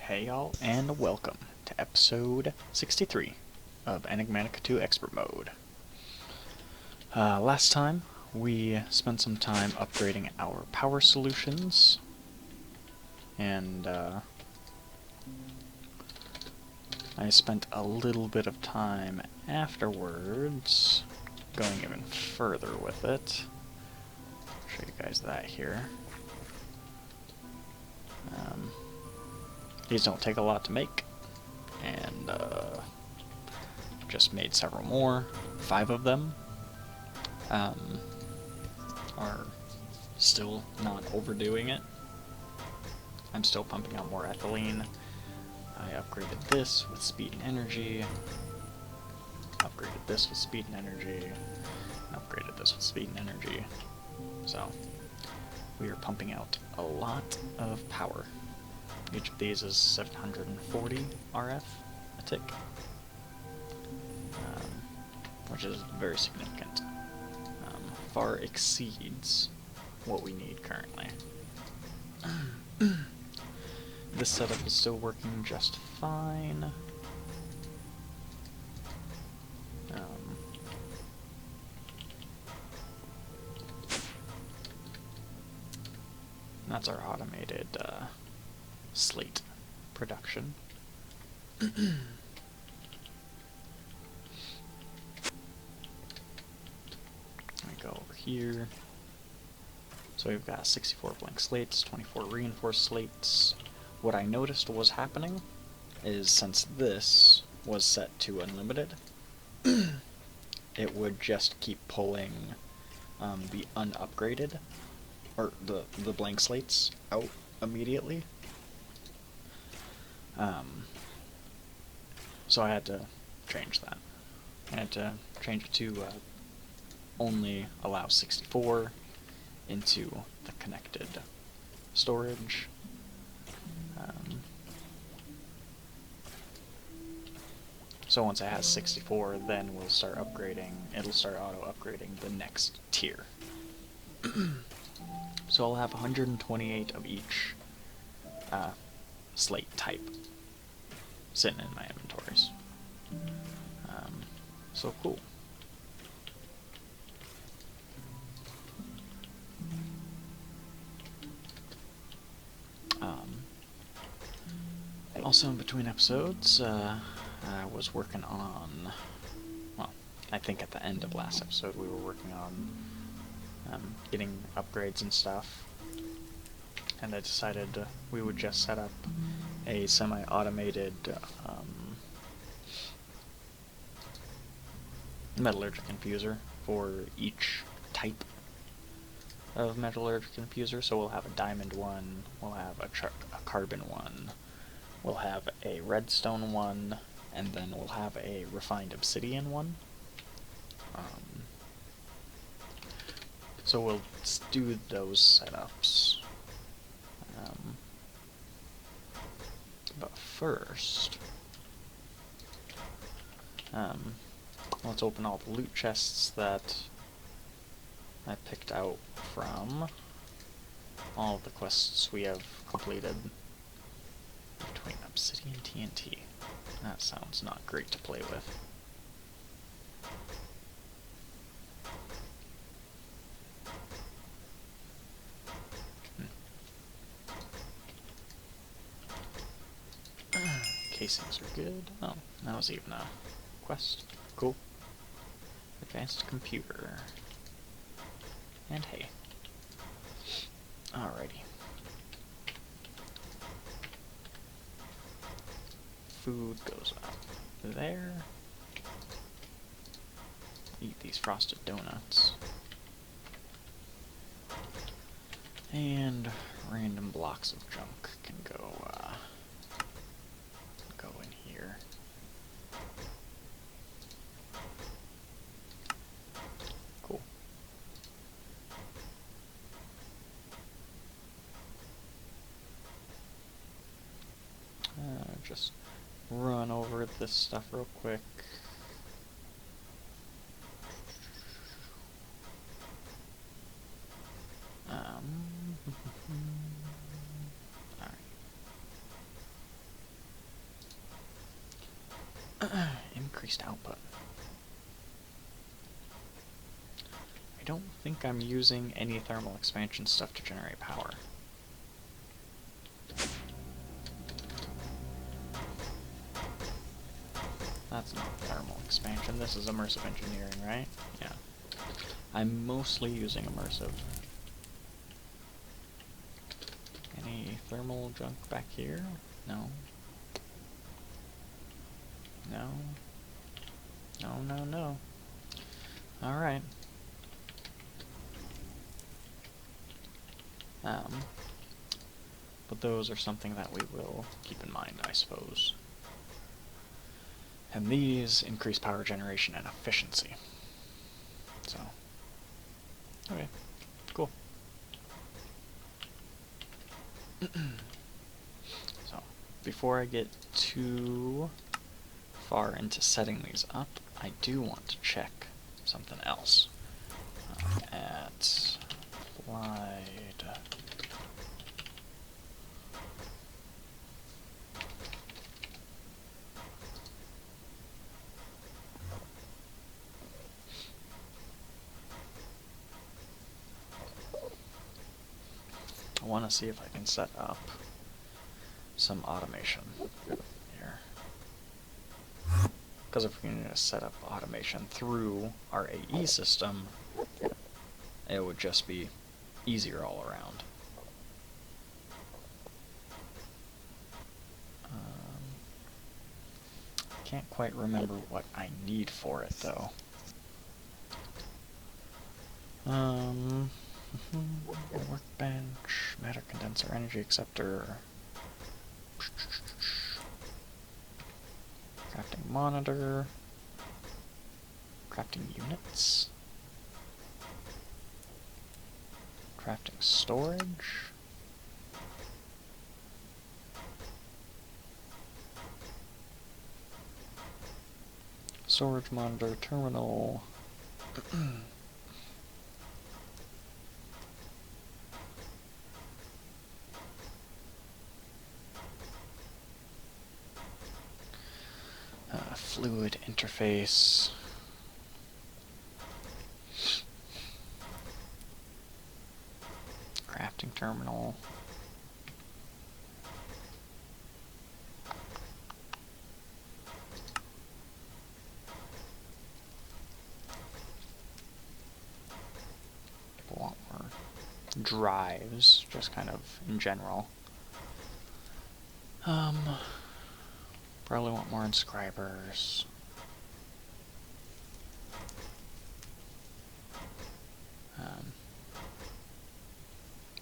Hey y'all, and welcome to episode 63 of Enigmatica 2 Expert Mode. Last time, we spent some time upgrading our power solutions, and I spent a little bit of time afterwards going even further with it. I'll show you guys that here. These don't take a lot to make, and just made several more. 5 of them are still not overdoing it. I'm still pumping out more ethylene. I upgraded this with speed and energy, upgraded this with speed and energy, upgraded this with speed and energy. So we are pumping out a lot of power. Each of these is 740 RF a tick, which is very significant. Far exceeds what we need currently. This setup is still working just fine. That's our automated slate production. I go over here. So we've got 64 blank slates, 24 reinforced slates. What I noticed was happening is, since this was set to unlimited, it would just keep pulling the unupgraded, or the blank slates, out immediately. So I had to change that. I had to change it to only allow 64 into the connected storage. So once it has 64, then we'll start upgrading, it'll start auto-upgrading the next tier. So I'll have 128 of each slate type sitting in my inventories. So cool. Also, in between episodes, I was working on, well, I think at the end of last episode we were working on getting upgrades and stuff, and I decided we would just set up a semi-automated metallurgic infuser for each type of metallurgic infuser. So we'll have a diamond one, we'll have a carbon one, we'll have a redstone one, and then we'll have a refined obsidian one. So we'll do those setups. But first, let's open all the loot chests that I picked out from all of the quests we have completed. Between obsidian TNT. That sounds not great to play with. Casings are good. Oh, that was even a quest. Cool. Advanced computer. And hay. Alrighty. Food goes up there. Eat these frosted donuts. And random blocks of junk can go in here. Cool. Just run over this stuff real quick. Alright. Increased output. I don't think I'm using any thermal expansion stuff to generate power. That's not thermal expansion, this is immersive engineering, right? Yeah. I'm mostly using immersive. Any thermal junk back here? No. No. No, no, no. Alright. But those are something that we will keep in mind, I suppose. And these increase power generation and efficiency. So, okay, cool. So, before I get too far into setting these up, I do want to check something else. At applied. I want to see if I can set up some automation here. Because if we can just set up automation through our AE system, it would just be easier all around. Can't quite remember what I need for it though. Workbench, matter condenser, energy acceptor, crafting monitor, crafting units, crafting storage, storage monitor, terminal, fluid interface, crafting terminal, a lot more drives, just kind of in general. Probably want more inscribers.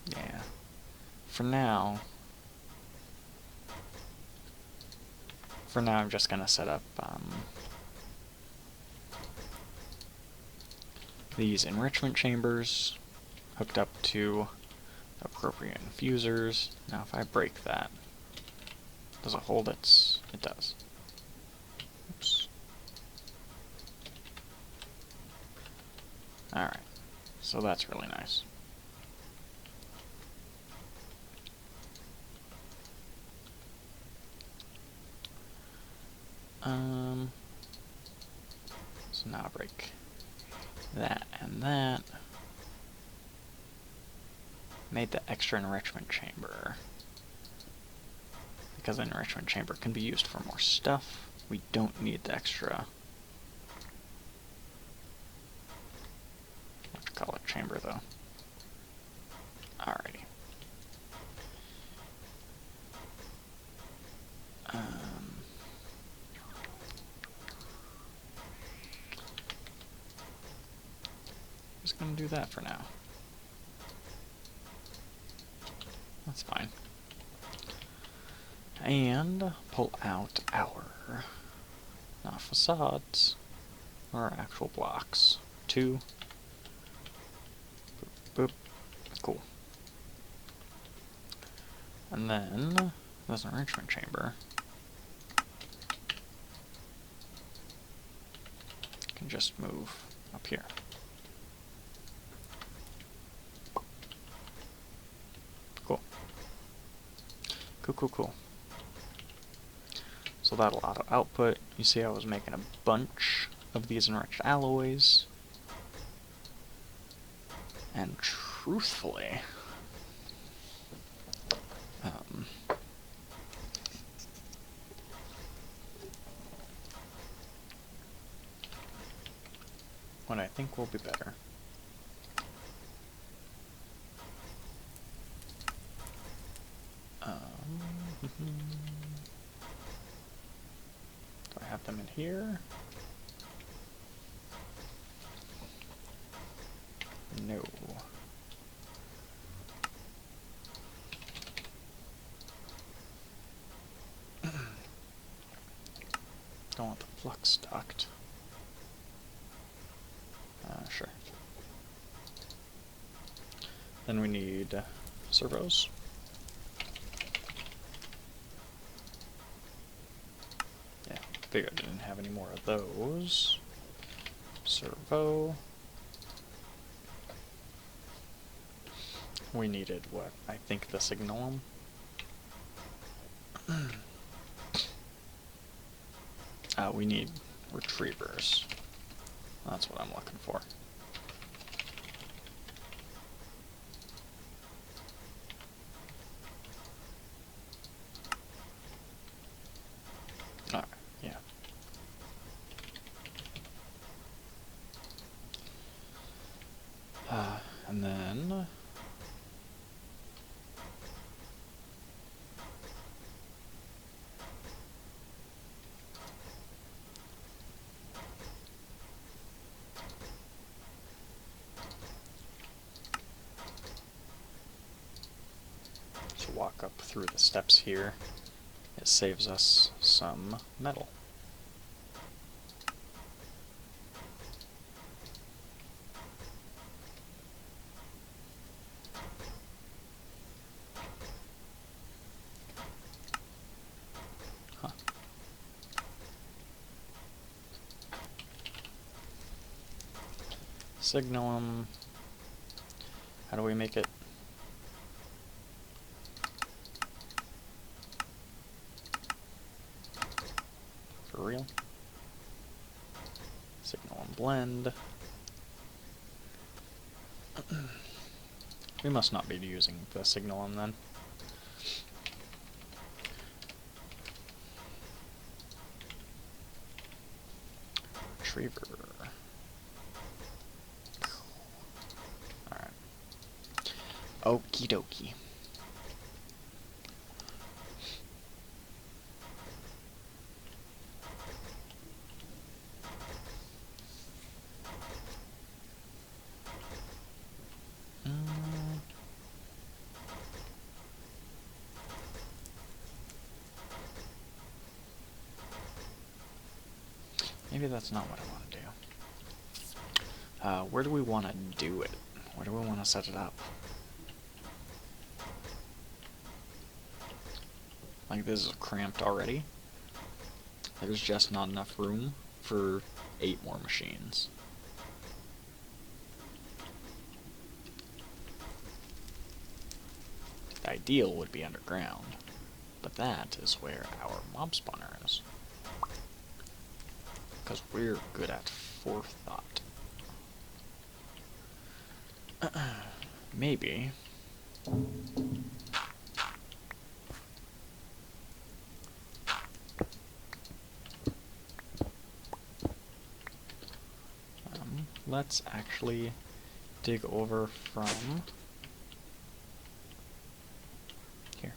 Yeah. For now, I'm just gonna set up these enrichment chambers hooked up to appropriate infusers. Now if I break that, does it hold its... it does. Oops. Alright, so that's really nice. So now I'll break that and that. Made the extra enrichment chamber. Because the enrichment chamber can be used for more stuff, we don't need the extra, what you call it, chamber though. Alrighty. Just gonna do that for now. That's fine. And pull out our, not facades, our actual blocks. 2. Boop, boop. Cool. And then there's an enrichment chamber. Can just move up here. Cool. Cool, cool, cool. So that'll auto output. You see I was making a bunch of these enriched alloys. And truthfully, what I think will be better. Do I have them in here? No. Don't want the flux duct. Sure. Then we need servos. Yeah, figured I didn't have any more of those. Servo. We needed what? I think the signalum. We need retrievers. That's what I'm looking for. Alright, yeah. And then... to walk up through the steps here. It saves us some metal. Huh. Signalum. How do we make it? For real? Signalum blend. We must not be using the signalum then. Retriever. Alright. Okie dokie. Maybe that's not what I want to do. Where do we want to do it? Where do we want to set it up? Like, this is cramped already. There's just not enough room for 8 more machines. The ideal would be underground, but that is where our mob spawner is. Because we're good at forethought. Maybe. Let's actually dig over from here.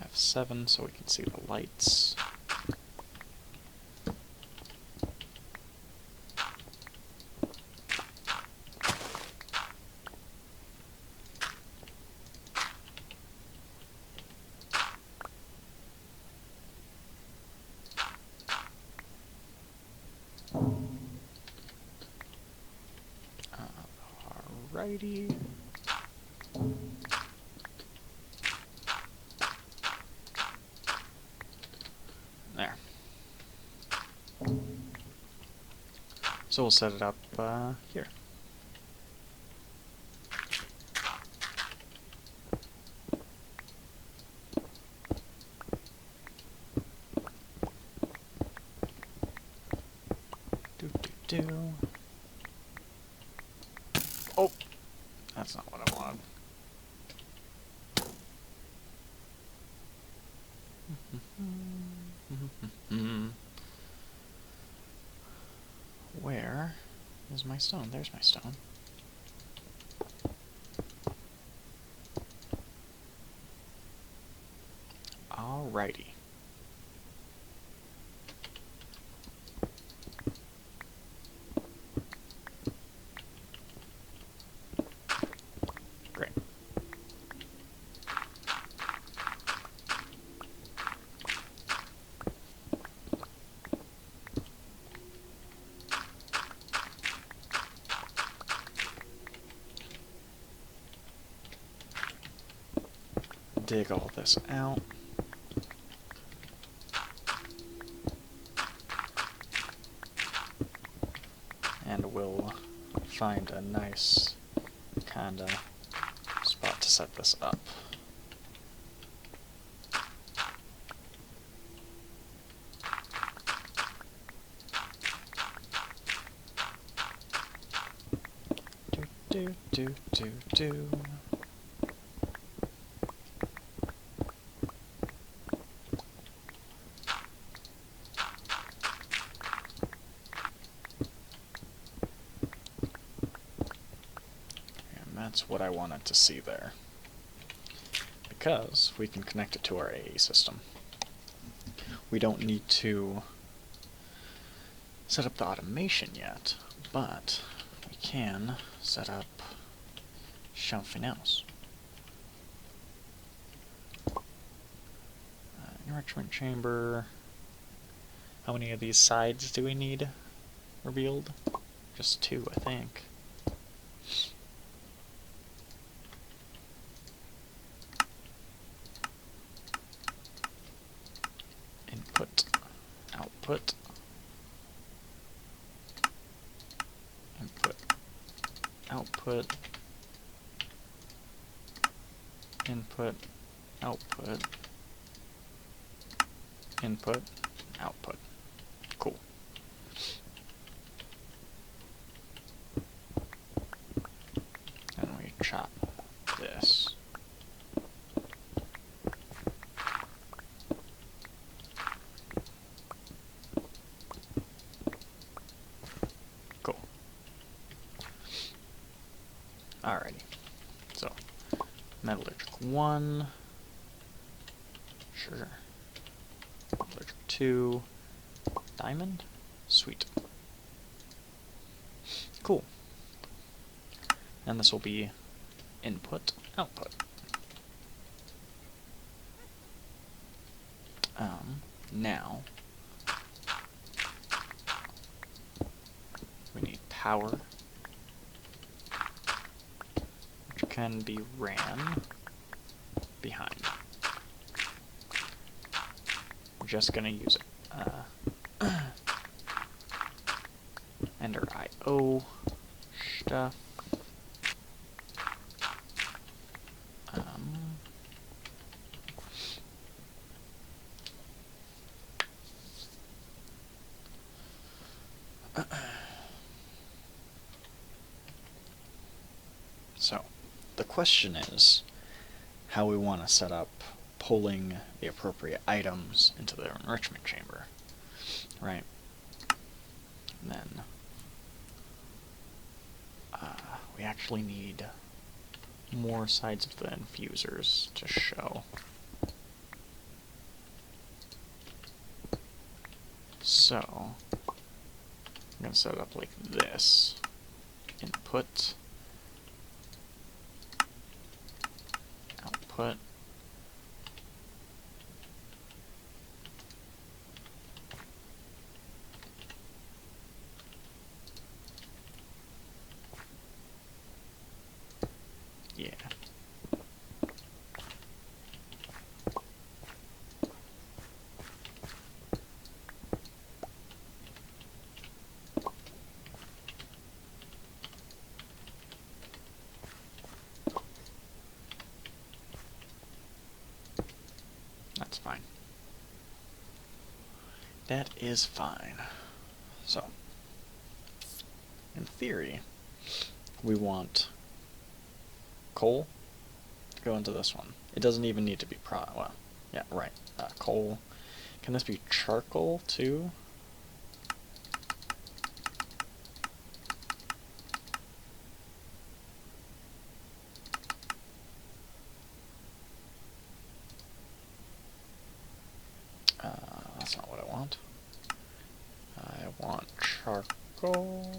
F7 so we can see the lights. Alrighty. There. So we'll set it up here. do. Oh, that's not what I wanted. Where is my stone? There's my stone. Alrighty. Great. Dig all this out. And we'll find a nice kind of spot to set this up. Do, do, do, do. That's what I wanted to see there, because we can connect it to our AE system. We don't need to set up the automation yet, but we can set up something else. Enrichment chamber. How many of these sides do we need revealed? Just 2, I think. Input, output, input, output, input, output, input, output. Cool. And we chop this. Cool. Alrighty. So, metallurgic 1. Sure. Metallurgic 2. Diamond? Sweet. Cool. And this will be input, output. Now, we need power, which can be ran behind. We're just gonna use it. Ender IO stuff. So, the question is how we want to set up pulling the appropriate items into their enrichment chamber, right? And then we actually need more sides of the infusers to show. So, I'm going to set it up like this. Input, output, yeah. That's fine. That is fine. So, in theory, we want coal to go into this one. It doesn't even need to be well, yeah, right, coal. Can this be charcoal too? That's not what I want. I want charcoal.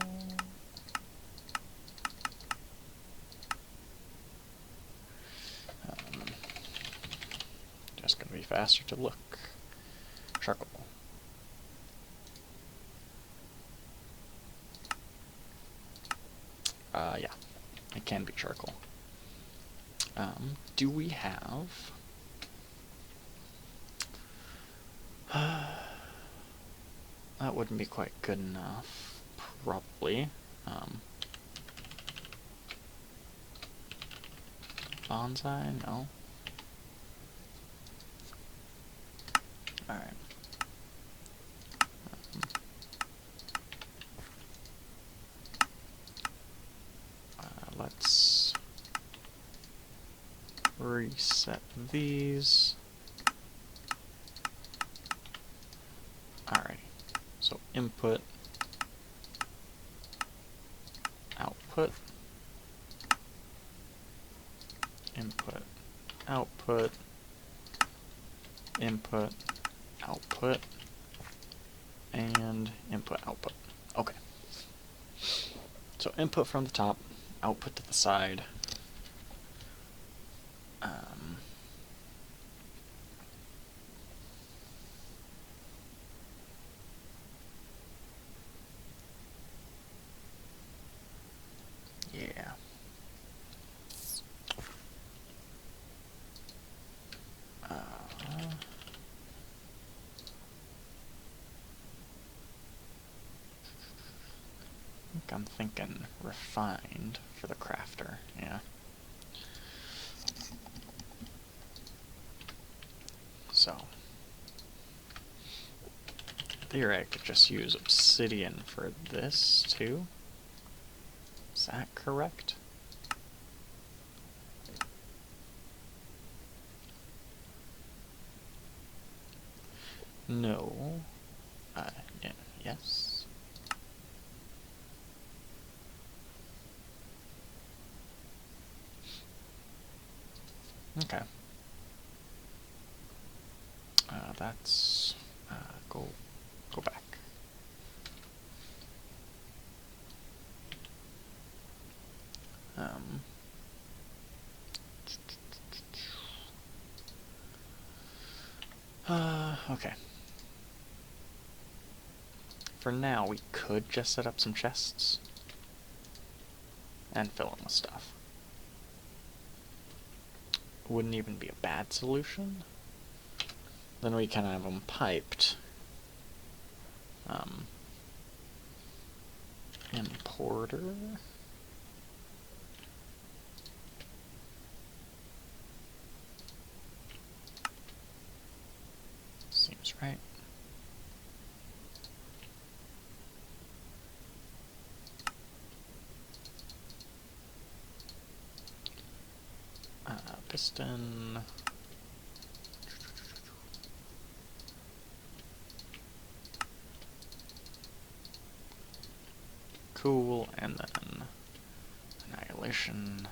Just gonna be faster to look. Charcoal. Yeah, it can be charcoal. Do we have... that wouldn't be quite good enough, probably. Bonsai? No. Alright. Let's reset these. Alright. So input, output, input, output, input, output, and input, output. Okay. So input from the top, output to the side. Yeah. I'm thinking refined for the crafter, yeah. So, in theory I could just use obsidian for this too. Is that correct? No. Yeah, yes. Okay. That's go back. Okay. For now, we could just set up some chests and fill them with stuff. Wouldn't even be a bad solution. Then we can have them piped. Importer. Seems right. Piston. Cool, and then annihilation.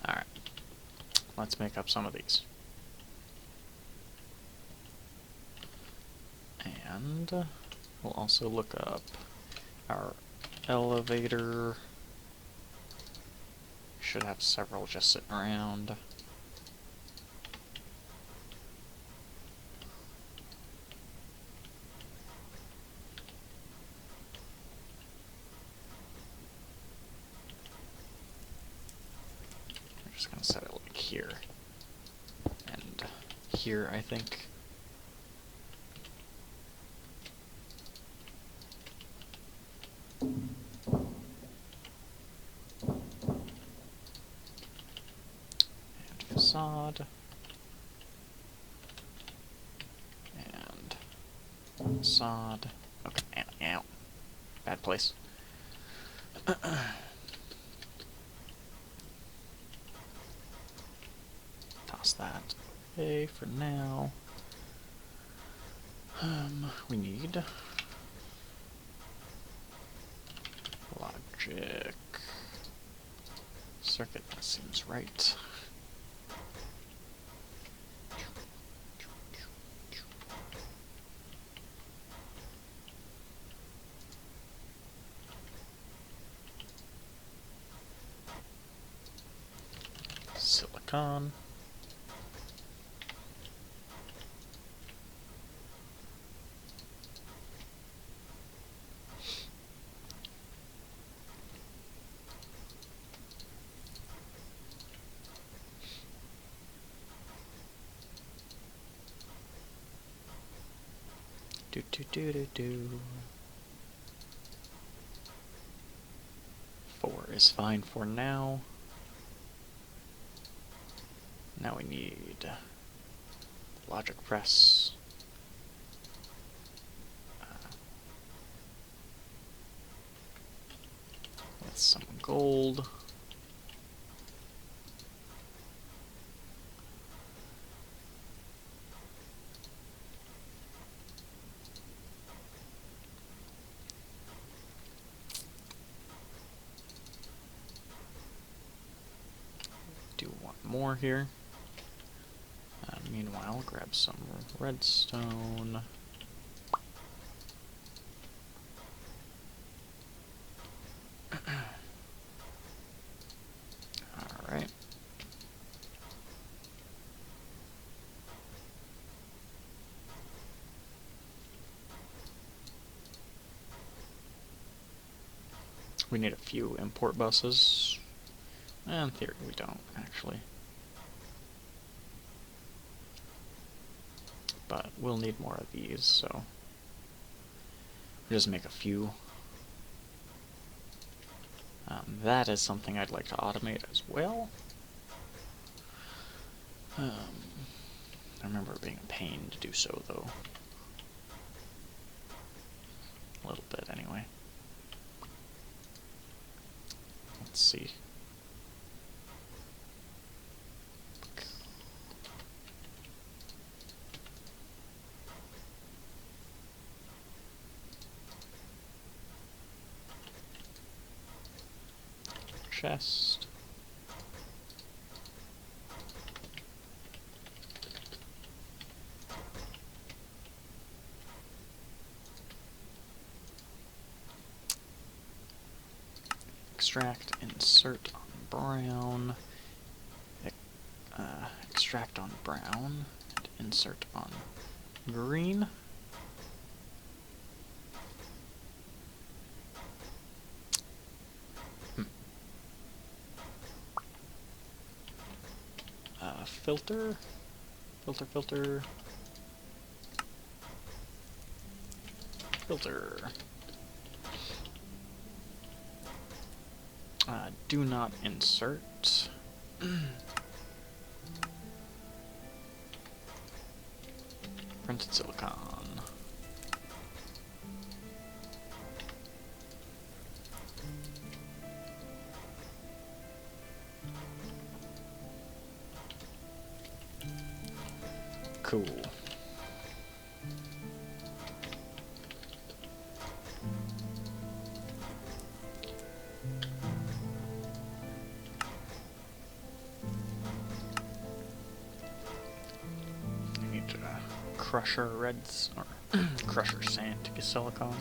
Alright. Let's make up some of these. And we'll also look up our elevator. Should have several just sitting around. I'm just gonna set it like here. And here, I think. And facade. Sod. Okay, ow. Bad place. Toss that away for now. We need logic. Circuit, that seems right. Silicon. Do. 4 is fine for now. Now we need logic press. With some gold. Do one more here. Meanwhile, grab some redstone. Alright. We need a few import buses. In theory, we don't, actually. But we'll need more of these, so we'll just make a few. That is something I'd like to automate as well. I remember it being a pain to do so, though. A little bit, anyway. Let's see. Chest. Extract, insert on brown. Extract on brown, and insert on green. Filter. Do not insert. Printed silicon. Cool. I need to crusher reds or crusher sand to get silicon.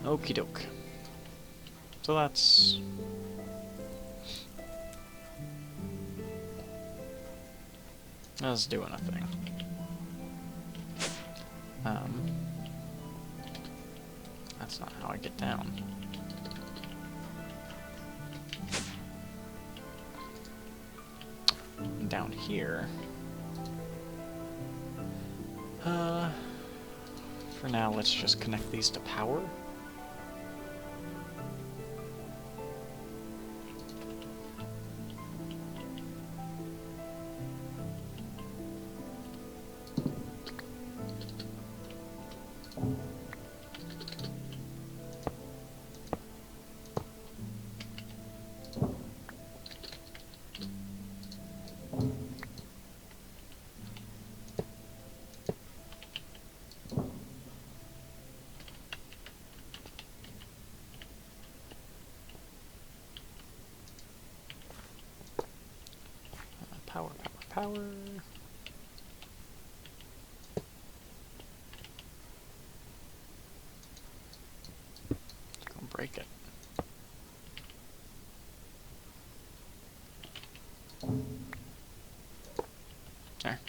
Okie doke. So that's doing a thing. That's not how I get down. Down here. For now, let's just connect these to power. Power, power, power. Go break it. There.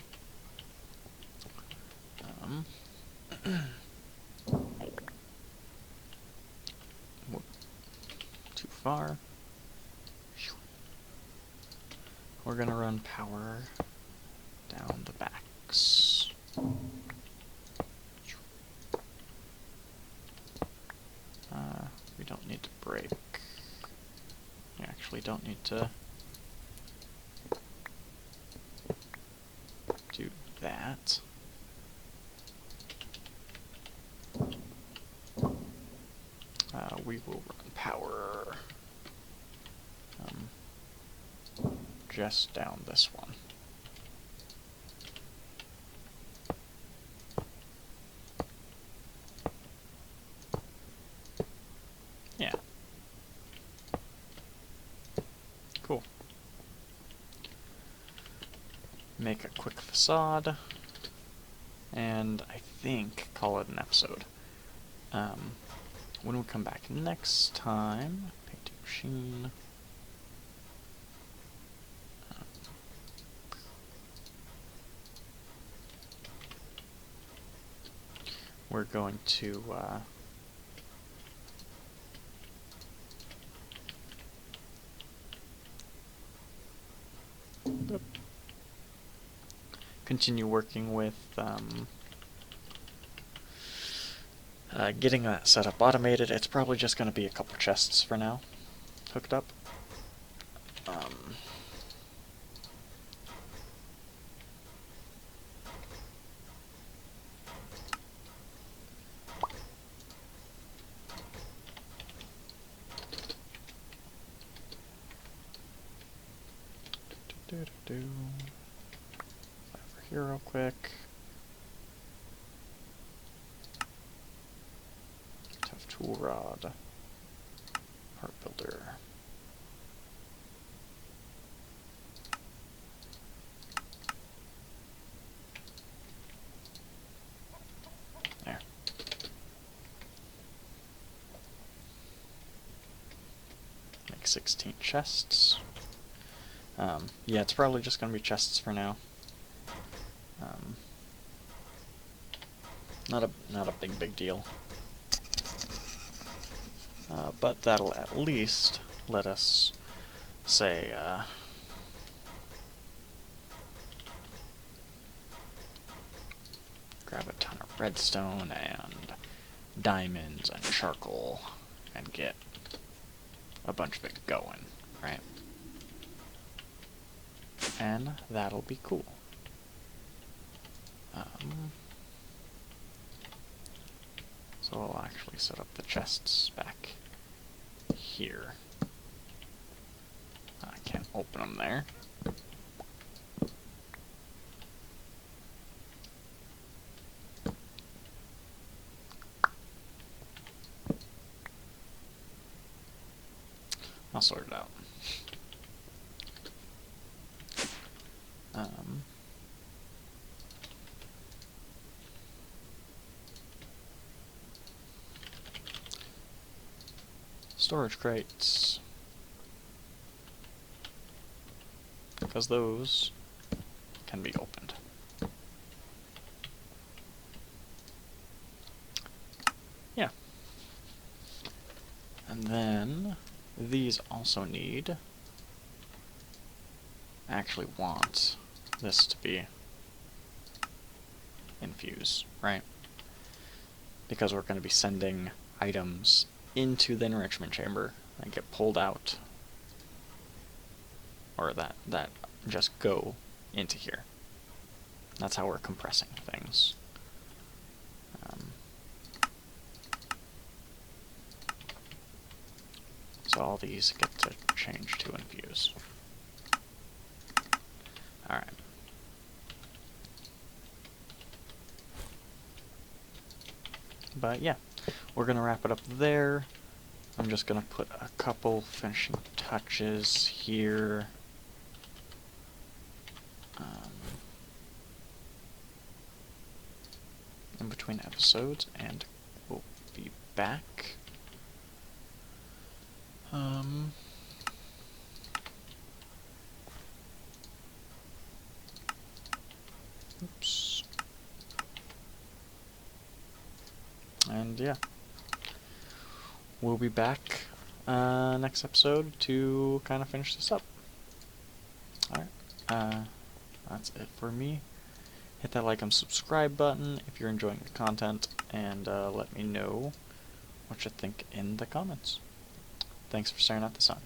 Whoop. Too far. We're gonna run power down the backs. We don't need to break. We actually don't need to do that. We will run power just down this one. Yeah. Cool. Make a quick facade, and I think call it an episode. When we come back next time, painting machine. We're going to continue working with getting that setup automated. It's probably just going to be a couple chests for now hooked up. Over here real quick. Tough tool rod. Heart builder. There. Make 16 chests. Yeah, it's probably just going to be chests for now. Not a big deal. But that'll at least let us say grab a ton of redstone and diamonds and charcoal and get a bunch of it going, right? And that'll be cool. So I'll actually set up the chests back here. I can't open them there. I'll sort it out. Storage crates, because those can be opened. Yeah. And then these also need, actually want this to be infused, right? because we're going to be sending items into the enrichment chamber that get pulled out, or that just go into here. That's how we're compressing things. So all these get to change to infuse. Alright. But yeah, we're going to wrap it up there. I'm just going to put a couple finishing touches here. In between episodes, and we'll be back. Oops. And yeah, we'll be back next episode to kind of finish this up. Alright, that's it for me. Hit that like and subscribe button if you're enjoying the content, and let me know what you think in the comments. Thanks for staring at the sun.